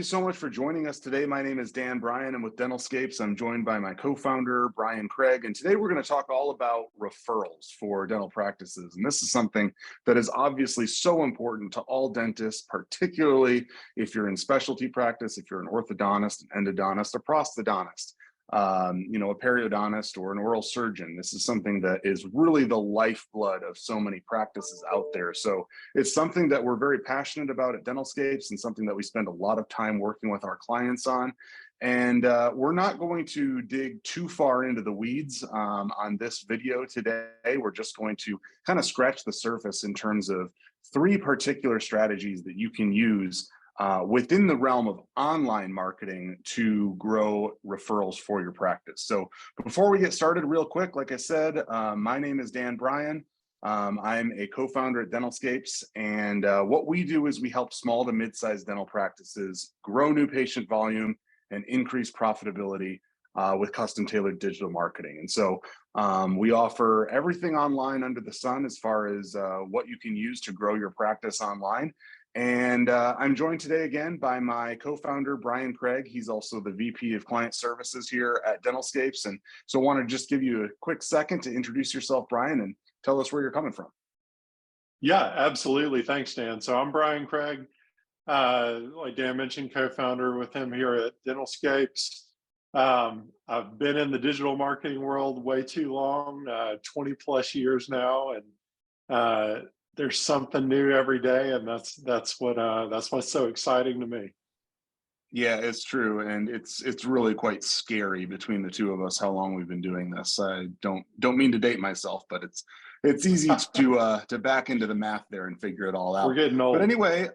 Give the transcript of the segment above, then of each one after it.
you so much for joining us today. My name is Dan Bryan. I'm with DentalScapes. I'm joined by my co-founder, Brian Craig. And today we're going to talk all about referrals for dental practices. And this is something that is obviously so important to all dentists, particularly if you're in specialty practice, if you're an orthodontist, an endodontist, a prosthodontist, a periodontist or an oral surgeon. This is something that is really the lifeblood of so many practices out there. So it's something that we're very passionate about at DentalScapes and something that we spend a lot of time working with our clients on. And we're not going to dig too far into the weeds on this video today. We're just going to kind of scratch the surface in terms of three particular strategies that you can use within the realm of online marketing to grow referrals for your practice. So before we get started, real quick, like I said, my name is Dan Bryan. I'm a co-founder at DentalScapes, and what we do is we help small to mid-sized dental practices grow new patient volume and increase profitability with custom tailored digital marketing. And so we offer everything online under the sun as far as what you can use to grow your practice online. And I'm joined today again by my co-founder, Brian Craig. He's also the VP of Client Services here at DentalScapes. And so I want to just give you a quick second to introduce yourself, Brian, and tell us where you're coming from. Yeah, absolutely. Thanks, Dan. So I'm Brian Craig. Like Dan mentioned, co-founder with him here at DentalScapes. I've been in the digital marketing world way too long, 20 plus years now, and there's something new every day, and that's what's so exciting to me. Yeah, it's true, and it's really quite scary between the two of us how long we've been doing this. I don't mean to date myself, but it's easy to back into the math there and figure it all out. We're getting old. But anyway,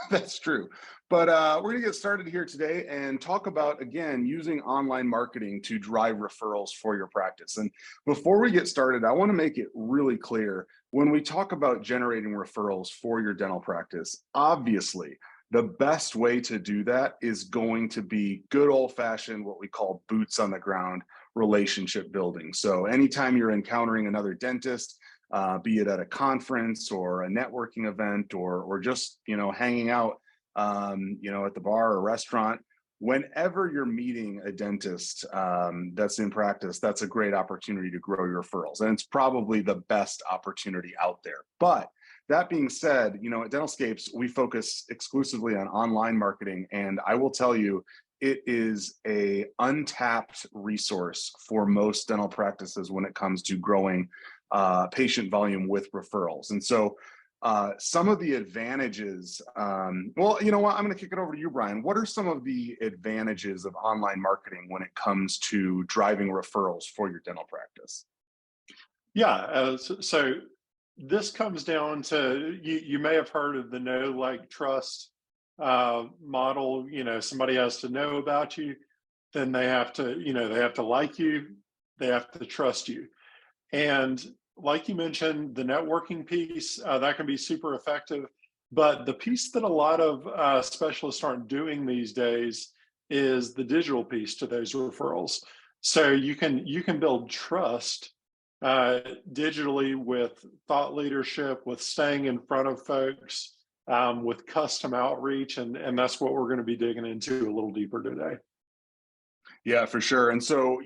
that's true. But we're gonna get started here today and talk about, again, using online marketing to drive referrals for your practice. And before we get started, I want to make it really clear when we talk about generating referrals for your dental practice, obviously, the best way to do that is going to be good old-fashioned, what we call boots on the ground relationship building. So anytime you're encountering another dentist, be it at a conference or a networking event or just hanging out at the bar or restaurant, whenever you're meeting a dentist that's in practice, that's a great opportunity to grow your referrals. And it's probably the best opportunity out there. But that being said, at DentalScapes, we focus exclusively on online marketing. And I will tell you, it is a untapped resource for most dental practices when it comes to growing patient volume with referrals. And so some of the advantages, well, you know what, I'm going to kick it over to you, Brian. What are some of the advantages of online marketing when it comes to driving referrals for your dental practice? Yeah, so this comes down to, you may have heard of the know, like, trust model. Somebody has to know about you, then they have to like you, they have to trust you. And like you mentioned, the networking piece, that can be super effective. But the piece that a lot of specialists aren't doing these days is the digital piece to those referrals. So you can build trust digitally with thought leadership, with staying in front of folks, with custom outreach. And that's what we're going to be digging into a little deeper today. Yeah, for sure. And so,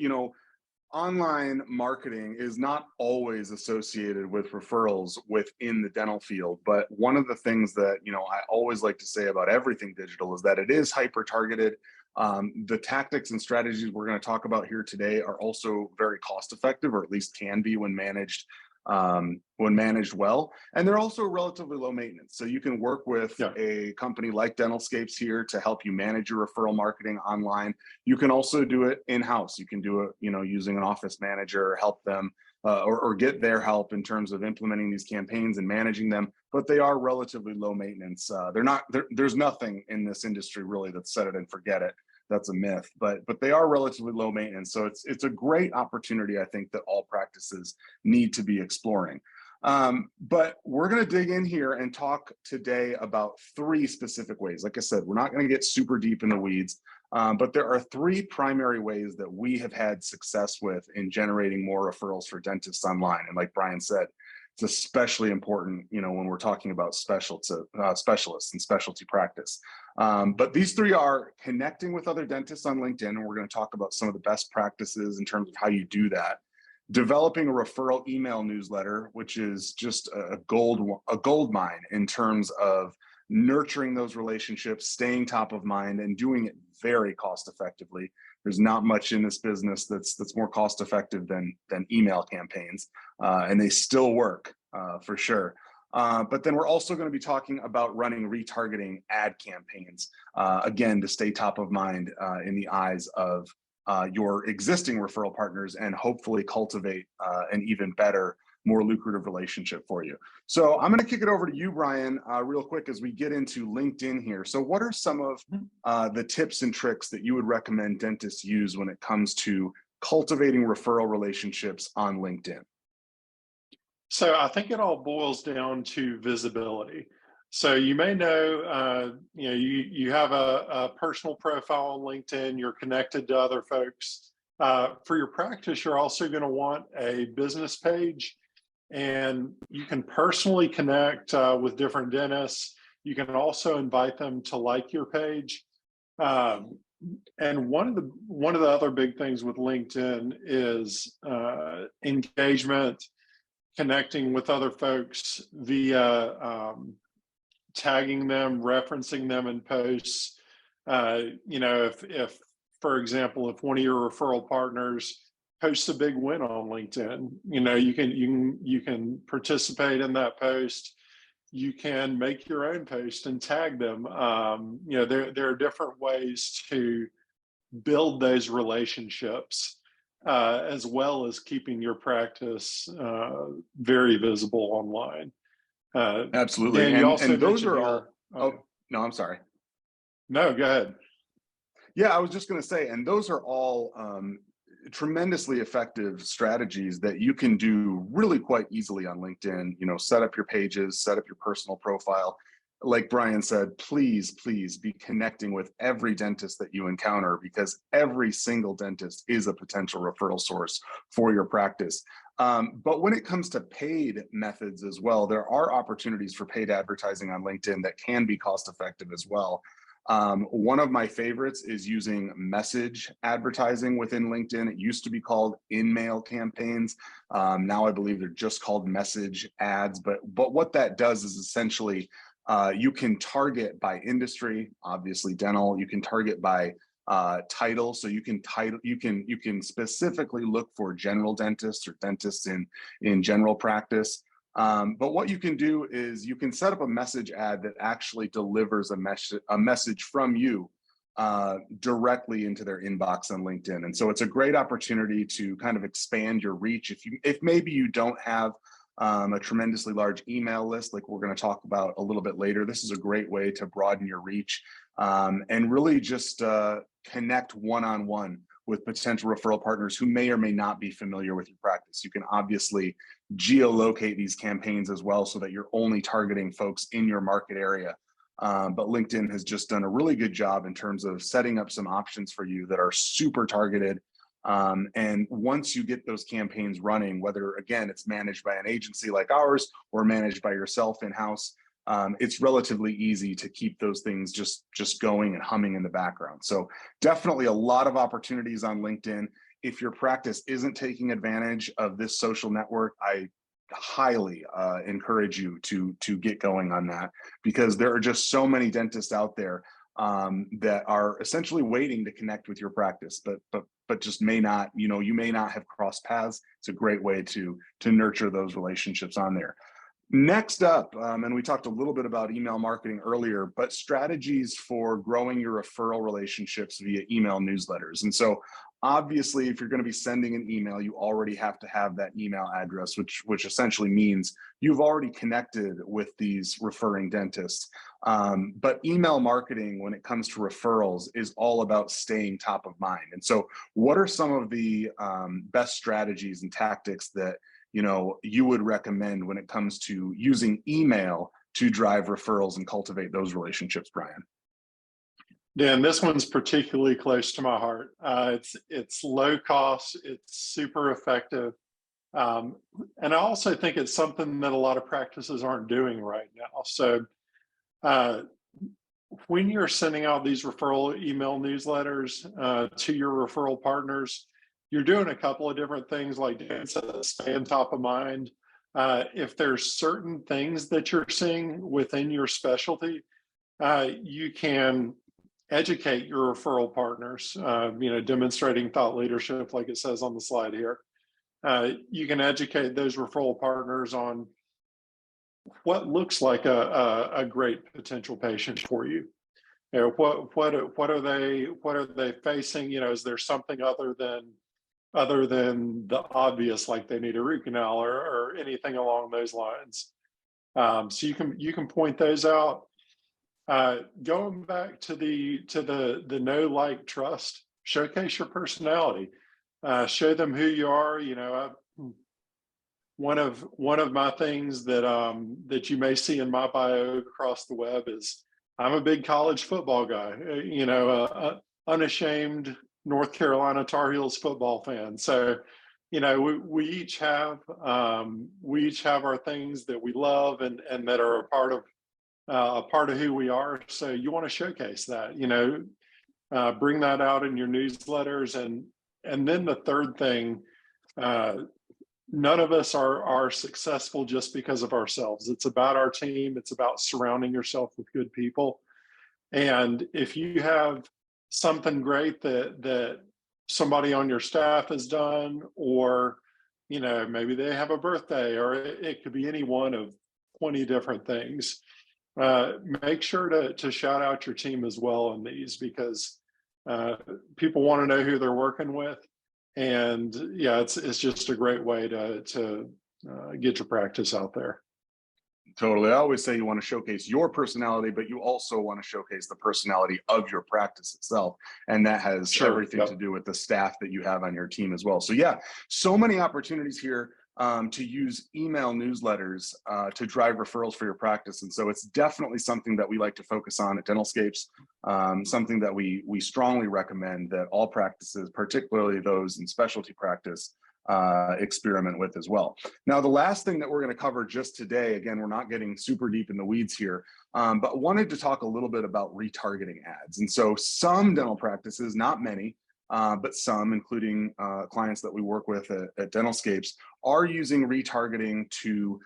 online marketing is not always associated with referrals within the dental field. But one of the things that, I always like to say about everything digital is that it is hyper targeted. The tactics and strategies we're going to talk about here today are also very cost effective, or at least can be when managed well. And they're also relatively low maintenance. So you can work with a company like DentalScapes here to help you manage your referral marketing online. You can also do it in-house. You can do it, using an office manager, help them or get their help in terms of implementing these campaigns and managing them. But they are relatively low maintenance. There's nothing in this industry really that's set it and forget it. That's a myth, but they are relatively low maintenance. So it's a great opportunity, I think, that all practices need to be exploring. But we're going to dig in here and talk today about three specific ways. Like I said, we're not going to get super deep in the weeds, but there are three primary ways that we have had success with in generating more referrals for dentists online. And like Brian said, It's especially important, when we're talking about specialists and specialty practice. But these three are connecting with other dentists on LinkedIn, and we're going to talk about some of the best practices in terms of how you do that. Developing a referral email newsletter, which is just a gold mine in terms of nurturing those relationships, staying top of mind, and doing it very cost effectively. There's not much in this business that's more cost effective than email campaigns, and they still work for sure. But then we're also going to be talking about running retargeting ad campaigns, again, to stay top of mind in the eyes of your existing referral partners and hopefully cultivate an even better, more lucrative relationship for you. So I'm going to kick it over to you, Brian, real quick as we get into LinkedIn here. So what are some of the tips and tricks that you would recommend dentists use when it comes to cultivating referral relationships on LinkedIn? So I think it all boils down to visibility. So you may know, you have a personal profile on LinkedIn, you're connected to other folks. For your practice, you're also going to want a business page, and you can personally connect with different dentists. You can also invite them to like your page. And one of the other big things with LinkedIn is engagement, connecting with other folks via tagging them, referencing them in posts. If for example, if one of your referral partners posts a big win on LinkedIn, you can participate in that post. You can make your own post and tag them. There are different ways to build those relationships, as well as keeping your practice very visible online. Absolutely. Dan, you also And those mentioned are your, all, oh, no, I'm sorry. no, go ahead. Yeah, I was just going to say, and those are all tremendously effective strategies that you can do really quite easily on LinkedIn. Set up your pages, set up your personal profile. Like Brian said, please be connecting with every dentist that you encounter, because every single dentist is a potential referral source for your practice. But when it comes to paid methods as well, there are opportunities for paid advertising on LinkedIn that can be cost effective as well. One of my favorites is using message advertising within LinkedIn. It used to be called in-mail campaigns. Now I believe they're just called message ads. But what that does is essentially you can target by industry, obviously dental. You can target by title. So you can specifically look for general dentists or dentists in general practice. But what you can do is you can set up a message ad that actually delivers a message from you directly into their inbox on LinkedIn. And so it's a great opportunity to kind of expand your reach. If maybe you don't have a tremendously large email list, like we're going to talk about a little bit later, this is a great way to broaden your reach and really just connect one-on-one with potential referral partners who may or may not be familiar with your practice. You can obviously geolocate these campaigns as well so that you're only targeting folks in your market area. But LinkedIn has just done a really good job in terms of setting up some options for you that are super targeted. And once you get those campaigns running, whether again, it's managed by an agency like ours or managed by yourself in-house, it's relatively easy to keep those things just going and humming in the background. So definitely a lot of opportunities on LinkedIn. If your practice isn't taking advantage of this social network, I highly encourage you to get going on that, because there are just so many dentists out there that are essentially waiting to connect with your practice, but just may not, you may not have crossed paths. It's a great way to nurture those relationships on there. Next up, and we talked a little bit about email marketing earlier, but strategies for growing your referral relationships via email newsletters. And so obviously, if you're going to be sending an email, you already have to have that email address, which essentially means you've already connected with these referring dentists. But email marketing, when it comes to referrals, is all about staying top of mind. And so what are some of the best strategies and tactics that you would recommend when it comes to using email to drive referrals and cultivate those relationships, Brian? Dan, this one's particularly close to my heart. It's low cost, it's super effective. Um, and I also think it's something that a lot of practices aren't doing right now. So uh, when you're sending out these referral email newsletters to your referral partners, you're doing a couple of different things, like Dan said, stay on top of mind. If there's certain things that you're seeing within your specialty, you can educate your referral partners, demonstrating thought leadership, like it says on the slide here. You can educate those referral partners on what looks like a great potential patient for you. You know, what are they facing? You know, is there something other than the obvious, like they need a root canal or anything along those lines? So you can point those out. Going back to the know, like, trust, showcase your personality, show them who you are. You know, one of my things that you may see in my bio across the web is I'm a big college football guy. Unashamed North Carolina Tar Heels football fan. So, you know, we each have our things that we love and that are a part of who we are. So you want to showcase that. You know, bring that out in your newsletters, and then the third thing. None of us are successful just because of ourselves. It's about our team. It's about surrounding yourself with good people. And if you have something great that somebody on your staff has done, or, you know, maybe they have a birthday, or it could be any one of 20 different things, make sure to shout out your team as well in these, because people want to know who they're working with. And yeah, it's just a great way to get your practice out there. Totally. I always say you want to showcase your personality, but you also want to showcase the personality of your practice itself. And that has everything to do with the staff that you have on your team as well. So yeah, so many opportunities here to use email newsletters to drive referrals for your practice. And so it's definitely something that we like to focus on at DentalScapes, something that we strongly recommend that all practices, particularly those in specialty practice, experiment with as well. Now, the last thing that we're going to cover just today, again, we're not getting super deep in the weeds here, but wanted to talk a little bit about retargeting ads. And so some dental practices, not many, but some, including clients that we work with at DentalScapes, are using retargeting to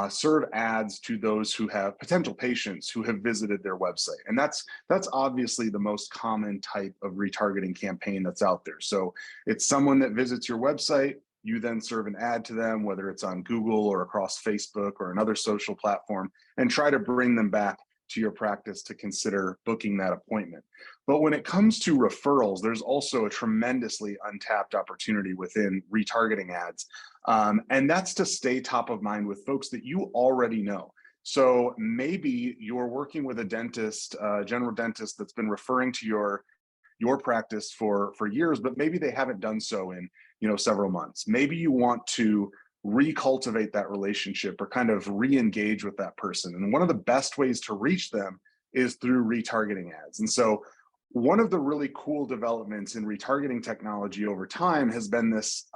serve ads to those who have potential patients who have visited their website. And that's obviously the most common type of retargeting campaign that's out there. So it's someone that visits your website, you then serve an ad to them, whether it's on Google or across Facebook or another social platform, and try to bring them back to your practice to consider booking that appointment. But when it comes to referrals, there's also a tremendously untapped opportunity within retargeting ads. And that's to stay top of mind with folks that you already know. So maybe you're working with a dentist, general dentist, that's been referring to your practice for years, but maybe they haven't done so in, you know, several months. Maybe you want to recultivate that relationship or kind of re-engage with that person. And one of the best ways to reach them is through retargeting ads. And so one of the really cool developments in retargeting technology over time has been this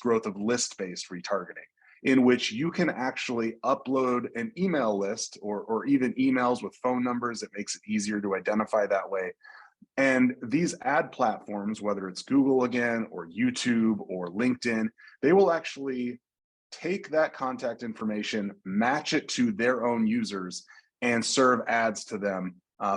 growth of list-based retargeting, in which you can actually upload an email list or even emails with phone numbers. It makes it easier to identify that way. And these ad platforms, whether it's Google again, or YouTube or LinkedIn, they will actually take that contact information, match it to their own users, and serve ads to them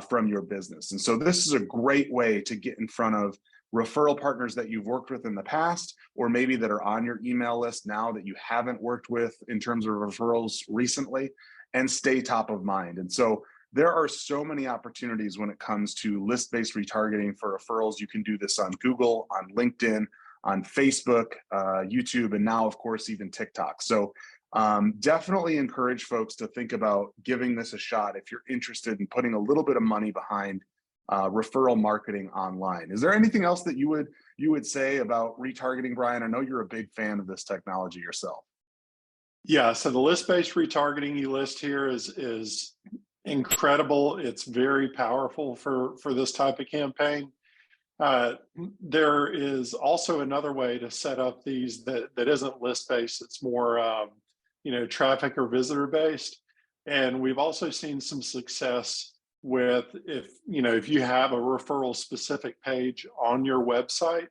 from your business. And so this is a great way to get in front of referral partners that you've worked with in the past, or maybe that are on your email list now that you haven't worked with in terms of referrals recently, and stay top of mind. And so there are so many opportunities when it comes to list-based retargeting for referrals. You can do this on Google, on LinkedIn, on Facebook, YouTube, and now, of course, even TikTok. So definitely encourage folks to think about giving this a shot if you're interested in putting a little bit of money behind referral marketing online. Is there anything else that you would say about retargeting, Brian? I know you're a big fan of this technology yourself. Yeah, so the list-based retargeting you list here is incredible. It's very powerful for this type of campaign. Uh, there is also another way to set up these that isn't list based. It's more, traffic or visitor based. And we've also seen some success with if you have a referral specific page on your website,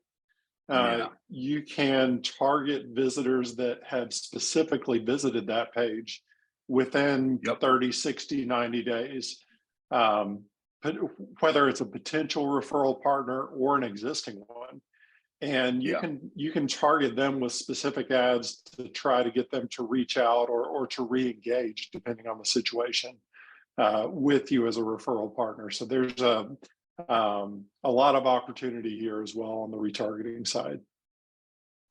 Yeah. you can target visitors that have specifically visited that page within Yep. 30, 60, 90 days. Um, but whether it's a potential referral partner or an existing one, and you Yeah. can target them with specific ads to try to get them to reach out or to re-engage depending on the situation with you as a referral partner. So there's a lot of opportunity here as well on the retargeting side.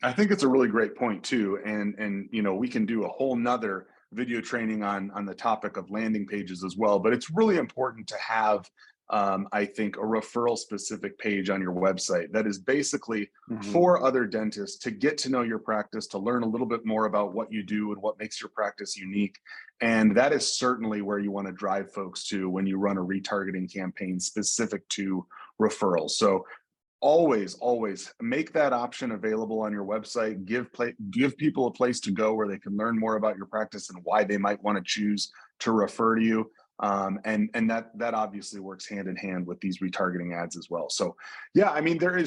I think it's a really great point too. And we can do a whole nother video training on the topic of landing pages as well. But it's really important to have I think a referral specific page on your website that is basically Mhm. for other dentists to get to know your practice, to learn a little bit more about what you do and what makes your practice unique. And that is certainly where you want to drive folks to when you run a retargeting campaign specific to referrals. So always make that option available on your website. Give people a place to go where they can learn more about your practice and why they might want to choose to refer to you. And that obviously works hand in hand with these retargeting ads as well. So yeah, I mean, there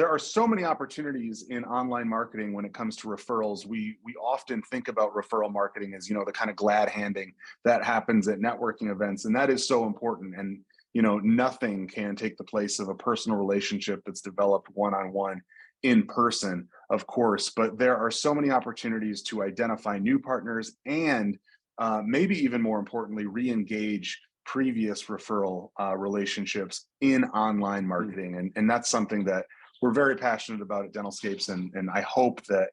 are so many opportunities in online marketing when it comes to referrals. We often think about referral marketing as the kind of glad handing that happens at networking events, and that is so important. And nothing can take the place of a personal relationship that's developed one-on-one in person, of course. But there are so many opportunities to identify new partners and maybe even more importantly, re-engage previous referral relationships in online marketing. And that's something that we're very passionate about at DentalScapes. And I hope that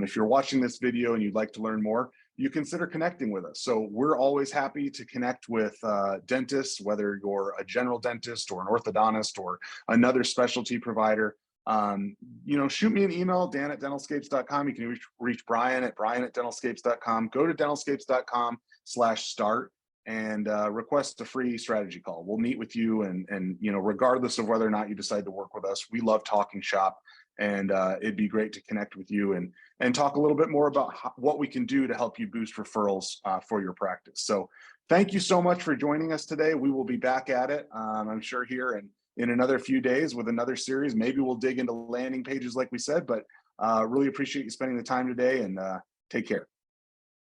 if you're watching this video and you'd like to learn more, you consider connecting with us. So we're always happy to connect with dentists, whether you're a general dentist or an orthodontist or another specialty provider. Shoot me an email, dan@dentalscapes.com. You can reach Brian@dentalscapes.com. Go to dentalscapes.com/start and request a free strategy call. We'll meet with you, and regardless of whether or not you decide to work with us, we love talking shop, and it'd be great to connect with you and talk a little bit more about what we can do to help you boost referrals for your practice. So thank you so much for joining us today. We will be back at it, I'm sure, here in another few days with another series. Maybe we'll dig into landing pages like we said, but really appreciate you spending the time today, and take care.